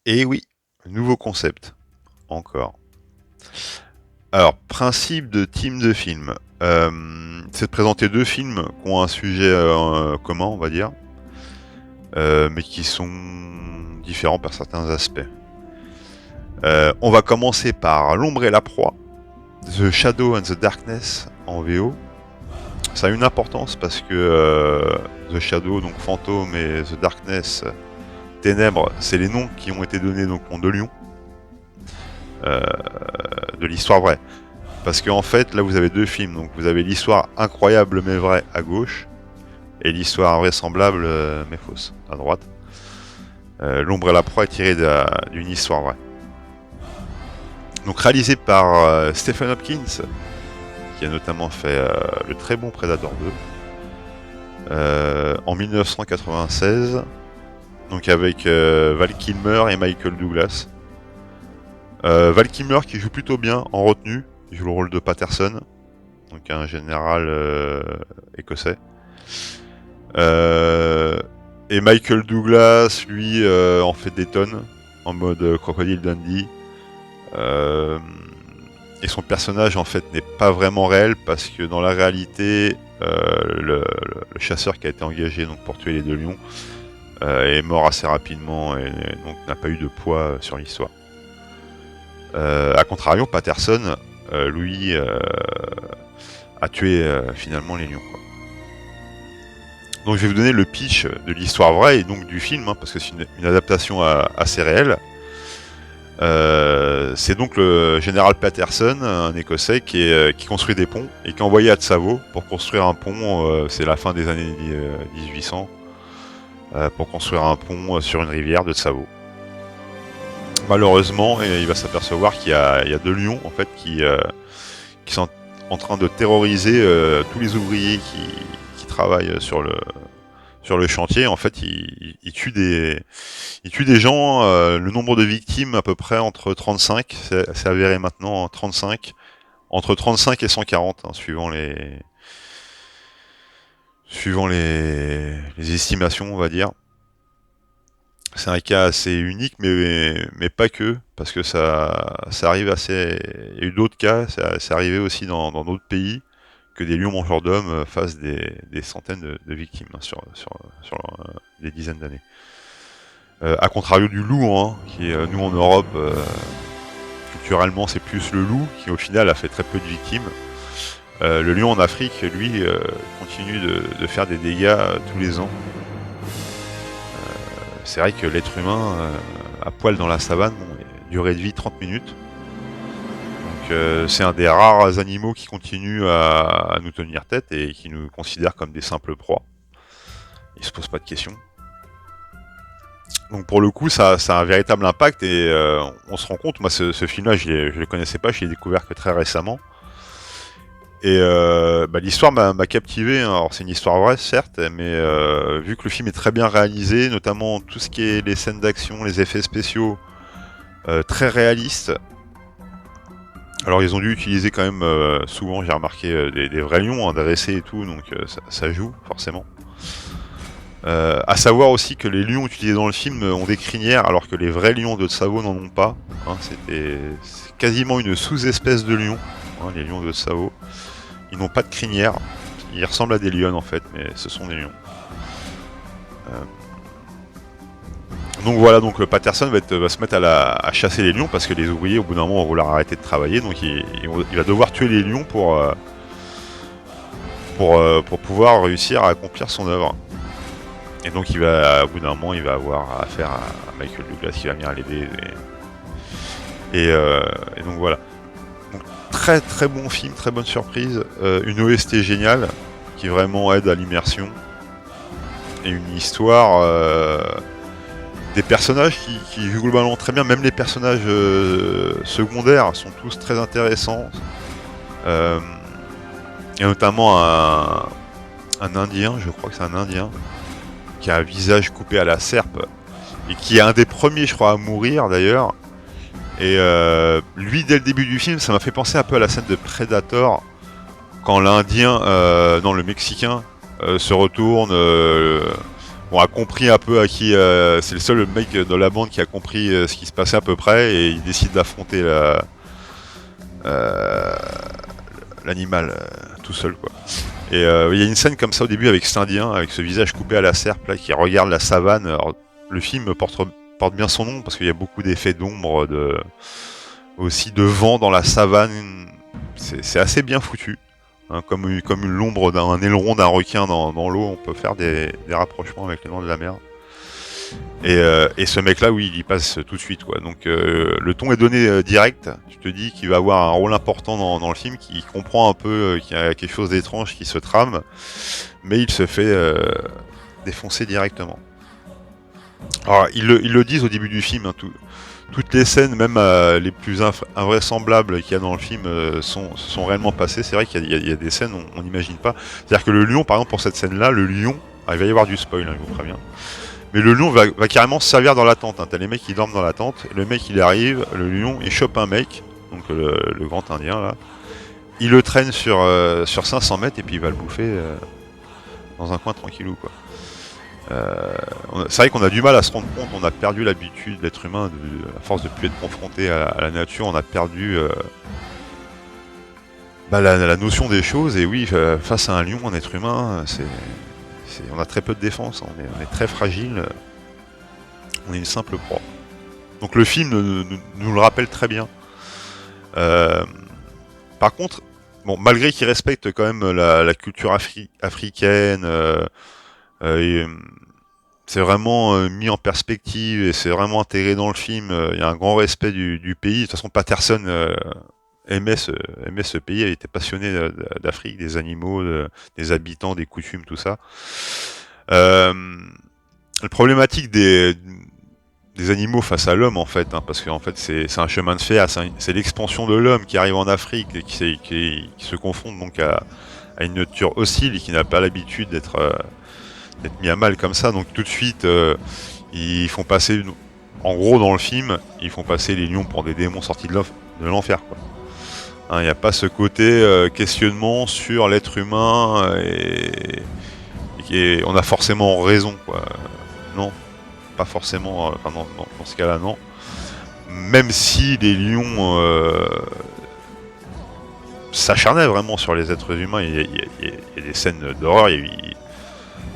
Et oui, nouveau concept, encore. Alors, principe de team de film. C'est de présenter deux films qui ont un sujet commun, on va dire, mais qui sont différents par certains aspects. On va commencer par L'ombre et la proie, The Shadow and the Darkness en VO. Ça a une importance parce que The Shadow, donc fantôme, et The Darkness, ténèbres, c'est les noms qui ont été donnés donc de Lyon, de l'histoire vraie. Parce qu'en fait, là, vous avez deux films. Donc, vous avez l'histoire incroyable mais vraie à gauche, et l'histoire invraisemblable mais fausse à droite. L'ombre et la proie est tirée d'une histoire vraie. Donc, réalisé par Stephen Hopkins, qui a notamment fait le très bon Predator 2, en 1996. Donc, avec Val Kilmer et Michael Douglas. Val Kilmer qui joue plutôt bien en retenue. Il joue le rôle de Patterson, donc un général écossais. Et Michael Douglas, lui, en fait des tonnes, en mode Crocodile Dundee. Et son personnage, en fait, n'est pas vraiment réel, parce que dans la réalité, le chasseur qui a été engagé donc, pour tuer les deux lions est mort assez rapidement, et donc n'a pas eu de poids sur l'histoire. A contrario, Patterson, lui, a tué finalement les lions, quoi. Donc je vais vous donner le pitch de l'histoire vraie et donc du film, parce que c'est une adaptation assez réelle. C'est donc le général Patterson, un Écossais, qui construit des ponts et qui est envoyé à Tsavo pour construire un pont, c'est la fin des années 1800, pour construire un pont sur une rivière de Tsavo. Malheureusement, il va s'apercevoir qu'il y a deux lions en fait qui sont en train de terroriser tous les ouvriers qui travaillent sur le chantier. En fait, ils tuent des gens. Le nombre de victimes à peu près entre 35, c'est avéré maintenant 35, entre 35 et 140, hein, suivant les estimations, on va dire. C'est un cas assez unique, mais pas que, parce que ça arrive assez. Il y a eu d'autres cas, c'est arrivé aussi dans d'autres pays, que des lions mangeurs d'hommes fassent des centaines de victimes, hein, sur des dizaines d'années. A contrario du loup, hein, qui est, nous en Europe, culturellement c'est plus le loup, qui au final a fait très peu de victimes. Le lion en Afrique, lui, continue de faire des dégâts tous les ans. C'est vrai que l'être humain, à poil dans la savane, durée de vie 30 minutes. Donc c'est un des rares animaux qui continue à nous tenir tête et qui nous considère comme des simples proies. Il se pose pas de questions. Donc pour le coup, ça a un véritable impact et on se rend compte, moi ce film-là, je le connaissais pas, je l'ai découvert que très récemment. Et l'histoire m'a captivé, hein. Alors c'est une histoire vraie certes, mais vu que le film est très bien réalisé, notamment tout ce qui est les scènes d'action, les effets spéciaux, très réalistes. Alors ils ont dû utiliser quand même souvent, j'ai remarqué, des vrais lions, hein, dressés et tout, donc ça joue forcément. À savoir aussi que les lions utilisés dans le film ont des crinières, alors que les vrais lions de Tsavo n'en ont pas, hein. C'est quasiment une sous-espèce de lion, hein, les lions de Tsavo. Ils n'ont pas de crinière. Ils ressemblent à des lions en fait, mais ce sont des lions. Donc voilà, donc Patterson va se mettre à chasser les lions parce que les ouvriers au bout d'un moment vont vouloir arrêter de travailler, donc il va devoir tuer les lions pour pouvoir réussir à accomplir son œuvre. Et donc au bout d'un moment, il va avoir affaire à Michael Douglas qui va venir l'aider. Et donc voilà. Donc, très très bon film, très bonne surprise. Une OST géniale qui vraiment aide à l'immersion. Et une histoire, des personnages qui jouent globalement très bien. Même les personnages secondaires sont tous très intéressants. Il y a notamment un Indien, je crois que c'est un Indien, qui a un visage coupé à la serpe. Et qui est un des premiers, je crois, à mourir d'ailleurs. Et lui, dès le début du film, ça m'a fait penser un peu à la scène de Predator, quand l'Indien, non, le Mexicain, se retourne, bon, a compris un peu à qui... c'est le seul mec de la bande qui a compris ce qui se passait à peu près, et il décide d'affronter euh, l'animal tout seul, quoi. Et il y a une scène comme ça au début avec cet indien, avec ce visage coupé à la serpe, là, qui regarde la savane. Alors, le film porte bien son nom, parce qu'il y a beaucoup d'effets d'ombre, aussi de vent dans la savane. C'est assez bien foutu. Hein, comme l'ombre d'un aileron d'un requin dans l'eau, on peut faire des rapprochements avec les noms de la mer. Et ce mec-là, oui, il y passe tout de suite, quoi. Donc le ton est donné direct. Tu te dis qu'il va avoir un rôle important dans le film, qu'il comprend un peu qu'il y a quelque chose d'étrange qui se trame, mais il se fait défoncer directement. Alors, ils le disent au début du film, hein, toutes les scènes, même les plus invraisemblables qu'il y a dans le film, sont réellement passées. C'est vrai qu'il y a des scènes on n'imagine pas. C'est-à-dire que le lion, par exemple, pour cette scène-là, le lion, il va y avoir du spoil, hein, je vous préviens. Mais le lion va carrément se servir dans la tente. Hein. T'as les mecs qui dorment dans la tente, le mec il arrive, le lion il chope un mec, donc le grand indien là. Il le traîne sur 500 mètres et puis il va le bouffer dans un coin tranquillou, quoi. C'est vrai qu'on a du mal à se rendre compte, on a perdu l'habitude, l'être humain, à force de plus être confronté à la nature, on a perdu la notion des choses. Et oui, face à un lion, un être humain, on a très peu de défense, hein. On est très fragile, on est une simple proie. Donc le film nous le rappelle très bien. Par contre, bon, malgré qu'il respecte quand même la culture africaine, c'est vraiment mis en perspective et c'est vraiment intégré dans le film. Il y a un grand respect du pays. De toute façon, Patterson aimait ce pays, il était passionné d'Afrique, des animaux, des habitants, des coutumes, tout ça. La problématique des animaux face à l'homme, en fait, hein, parce qu'en fait c'est un chemin de fer, c'est l'expansion de l'homme qui arrive en Afrique et qui se confronte donc à une nature hostile et qui n'a pas l'habitude d'être mis à mal comme ça. Donc tout de suite ils font passer, en gros dans le film, ils font passer les lions pour des démons sortis de l'enfer, quoi. Il n'y a pas ce côté questionnement sur l'être humain et on a forcément raison, quoi. Non, pas forcément. Enfin, dans ce cas-là, non. Même si les lions s'acharnaient vraiment sur les êtres humains, il y a des scènes d'horreur.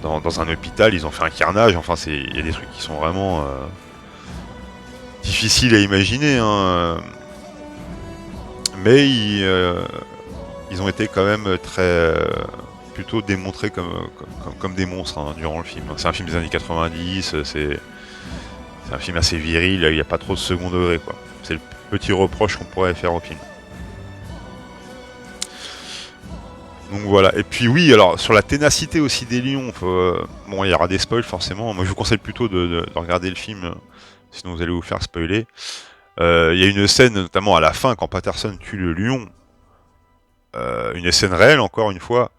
Dans un hôpital, ils ont fait un carnage. Enfin, il y a des trucs qui sont vraiment difficiles à imaginer, hein. Mais ils ont été quand même très plutôt démontrés comme des monstres, hein, durant le film. C'est un film des années 90, c'est un film assez viril, il n'y a pas trop de second degré, quoi. C'est le petit reproche qu'on pourrait faire au film. Donc voilà. Et puis oui, alors sur la ténacité aussi des lions, bon, il y aura des spoils forcément. Moi je vous conseille plutôt de regarder le film, sinon vous allez vous faire spoiler. Il y a une scène, notamment à la fin, quand Patterson tue le lion, une scène réelle encore une fois,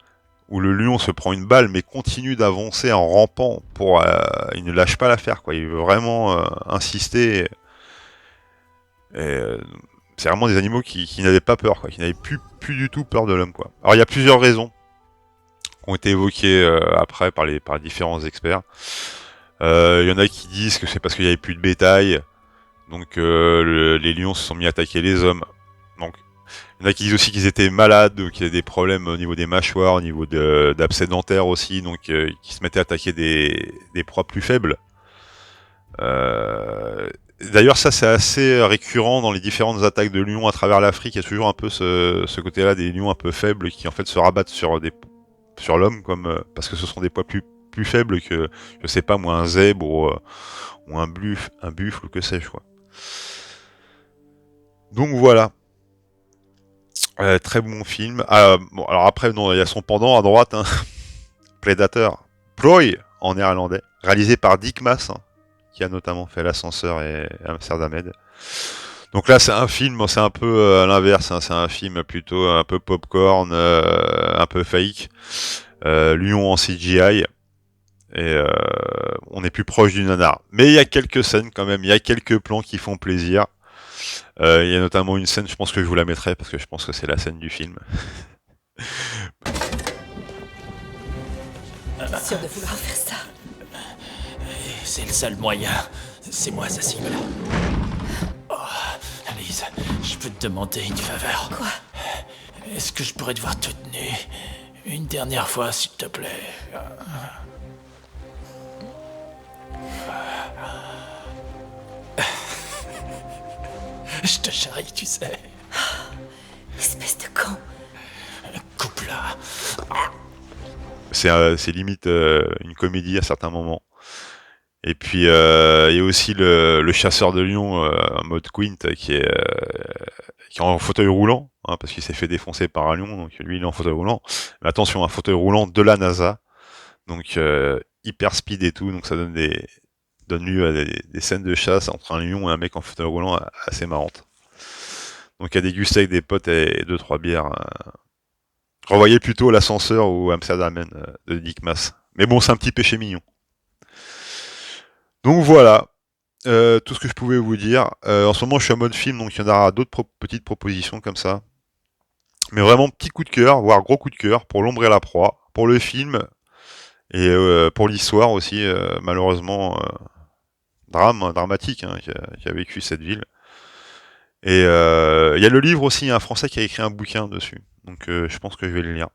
où le lion se prend une balle mais continue d'avancer en rampant il ne lâche pas l'affaire, quoi. Il veut vraiment insister. C'est vraiment des animaux qui n'avaient pas peur, quoi, qui n'avaient plus du tout peur de l'homme, quoi. Alors il y a plusieurs raisons qui ont été évoquées après par différents experts. Il y en a qui disent que c'est parce qu'il n'y avait plus de bétail, donc les lions se sont mis à attaquer les hommes. Donc il y en a qui disent aussi qu'ils étaient malades, qu'il y a des problèmes au niveau des mâchoires, au niveau d'abcès dentaires aussi, donc qui se mettaient à attaquer des proies plus faibles. D'ailleurs, ça c'est assez récurrent dans les différentes attaques de lions à travers l'Afrique. Il y a toujours un peu ce côté-là des lions un peu faibles qui en fait se rabattent sur l'homme, comme parce que ce sont des poids plus faibles que, je sais pas moi, un zèbre ou un buffle ou que sais-je, quoi. Donc voilà. Très bon film. Bon, alors après, non, il y a son pendant à droite, hein. Predator. Prooi en néerlandais. Réalisé par Dick Maas, hein, qui a notamment fait L'Ascenseur et Amsterdam. Donc là, c'est un film, c'est un peu à l'inverse, hein, c'est un film plutôt un peu popcorn, un peu fake. Lion en CGI. Et on est plus proche du nanar. Mais il y a quelques scènes quand même, il y a quelques plans qui font plaisir. Il y a notamment une scène, je pense que je vous la mettrai parce que je pense que c'est la scène du film. Sûr de vouloir faire ça. C'est le seul moyen. C'est moi sa cible. Oh, Lise, je peux te demander une faveur. Quoi? Est-ce que je pourrais te voir toute nue une dernière fois, s'il te plaît? Je te charrie, tu sais. Espèce de con. Coupe-la. C'est limite une comédie à certains moments. Et puis il y a aussi le chasseur de lions en mode Quint qui est en fauteuil roulant, hein, parce qu'il s'est fait défoncer par un lion, donc lui il est en fauteuil roulant. Mais attention, un fauteuil roulant de la NASA, donc hyper speed et tout, donc ça donne lieu à des scènes de chasse entre un lion et un mec en fauteuil roulant assez marrantes. Donc à déguster avec des potes et 2-3 bières. Revoyez plutôt l'ascenseur ou Amsterdam de Dick Maas. Mais bon, c'est un petit péché mignon. Donc voilà, tout ce que je pouvais vous dire. En ce moment, je suis en mode film, donc il y en aura d'autres petites propositions comme ça. Mais vraiment, petit coup de cœur, voire gros coup de cœur pour L'Ombre et la Proie, pour le film et pour l'histoire aussi, malheureusement, dramatique qui a vécu cette ville. Et il y a le livre aussi, un Français qui a écrit un bouquin dessus. Donc je pense que je vais le lire.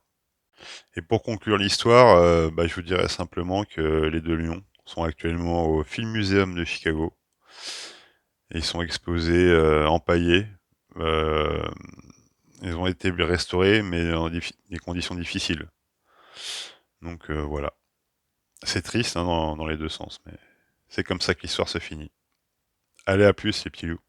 Et pour conclure l'histoire, je vous dirais simplement que les deux lions sont actuellement au Film Museum de Chicago. Et ils sont exposés empaillés. Euh, ils ont été restaurés, mais dans des conditions difficiles. Donc voilà. C'est triste hein, dans les deux sens, mais c'est comme ça que l'histoire se finit. Allez, à plus les petits loups.